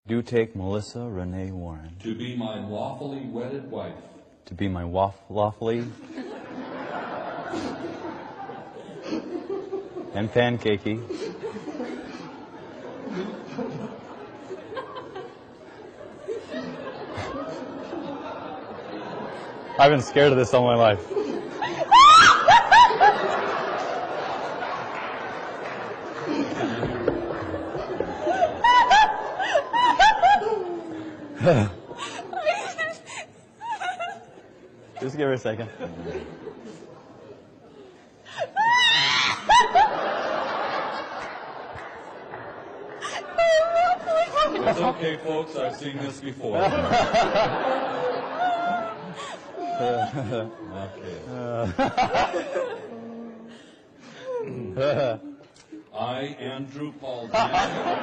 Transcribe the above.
do take Melissa Renee Warren to be my lawfully wedded wife, to be my lawfully and pancakey I've been scared of this all my life. Just give her a second. It's okay, folks. I've seen this before. Okay. I, Andrew Paul Daniel,